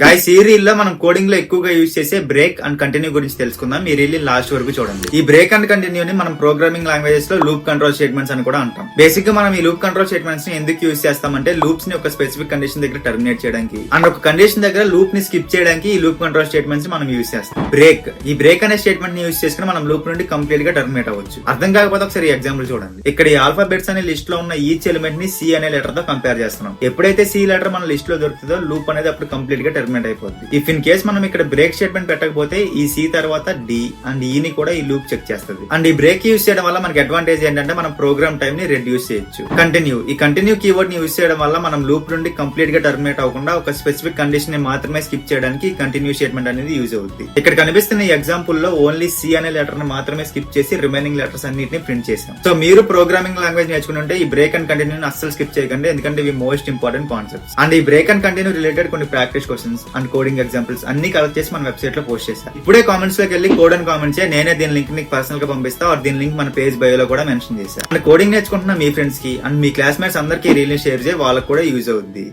Guys, ఈ reel లో మనం కోడింగ్ లో ఎక్కువగా యూజ్ చేసే బ్రేక్ అండ్ కంటిన్యూ గురించి తెలుసుకుందాం. ఈ రీల్ లాస్ట్ వరకు చూడండి. ఈ బ్రేక్ అండ్ కంటిన్యూ ని మనం ప్రోగ్రామింగ్ లాంగ్వేజెస్ లో లూప్ కంట్రోల్ స్టేట్మెంట్స్ అని కూడా అంటాం. బేసిక్ గా మనం ఈ లూప్ కంట్రోల్ స్టేట్మెంట్స్ ని ఎందుకు యూజ్ చేస్తామంటే లూప్స్ ని ఒక స్పెసిఫిక్ కండిషన్ దగ్గర టర్మినేట్ చేయడానికి అండ్ ఒక కండిషన్ దగ్గర లూప్ ని స్కిప్ చేయడానికి ఈ లూప్ కంట్రోల్ స్టేట్మెంట్స్ మనం యూజ్ చేస్తాం. ఈ బ్రేక్ అనే స్టేట్మెంట్ ని యూజ్ చేసుకుని మనం లూప్ నుండి కంప్లీట్ గా టర్మినేట్ అవ్వచ్చు. అర్థం కాకపోతే ఒకసారి ఎగ్జాంపుల్ చూడండి. ఇక్కడ ఈ ఆల్ఫాబెట్స్ అనే లిస్ట్ లో ఉన్న ఈచ్ ఎలిమెంట్ ని సి అనే లెటర్ తో కంపేర్ చేస్తున్నాం. ఎప్పుడైతే సి లెటర్ మన లిస్ట్ లో దొరుకుతుందో లూప్ అనేది అప్పుడు కంప్లీట్ గా టర్మినేట్ అయిపోతుంది. ఇఫ్ ఇన్ కేస్ మనం ఇక్కడ బ్రేక్ స్టేట్మెంట్ పెట్టకపోతే ఈ సి తర్వాత డి అండ్ ఈ ని కూడా ఈ లూప్ చెక్ చేస్తుంది. అండ్ ఈ బ్రేక్ యూజ్ చేయడం వల్ల మనకి అడ్వాంటేజ్ ఏంటంటే మనం ప్రోగ్రామ్ టైం ని రెడ్యూస్ చేయొచ్చు. ఈ కంటిన్యూ కీవర్డ్ ని యూజ్ చేయడం వల్ల మనం లూప్ నుండి కంప్లీట్ గా టర్మినేట్ అవ్వకుండా ఒక స్పెసిఫిక్ కండిషన్ ని మాత్రమే స్కిప్ చేయడానికి కంటిన్యూ స్టేట్మెంట్ అనేది యూజ్ అవుతుంది. ఇక్కడ కనిపిస్తున్న ఈ ఎగ్జాంపుల్ లో ఓన్లీ సి అనే లెటర్ ని మాత్రమే స్కిప్ చేసి రిమైనింగ్ లెటర్స్ అన్నిటిని ప్రింట్ చేసాం. సో మీరు ప్రోగ్రామింగ్ లాంగ్వేజ్ నేర్చుకుంటే ఈ బ్రేక్ అండ్ కంటిన్యూ అస్సలు స్కిప్ చేయకండి, ఎందుకంటే ఇవి మోస్ట్ ఇంపార్టెంట్ కాన్సెప్ట్స్. అండ్ ఈ బ్రేక్ అండ్ కంటిన్యూ రిలేటెడ్ కొన్ని practice questions and coding examples అన్ని కలెక్ట్ చేసి మన వెబ్సైట్ లో పోస్ట్ చేశాను. ఇప్పుడే కామెంట్స్ లోకి వెళ్ళి కోడ్ అని కామెంట్ చేయ, నేనే దీని లింక్ నీకు పర్సనల్ గా పంపిస్తా. దీని లింక్ మన పేజ్ బయోలో కూడా మెన్షన్ చేశాను. అండ్ కోడింగ్ నేర్చుకుంటున్న మీ ఫ్రెండ్స్ కి అండ్ మీ క్లాస్మేట్స్ అందరికీ రీల్ షేర్ చేయ, వాళ్ళకి కూడా యూజ్ అవుద్ది.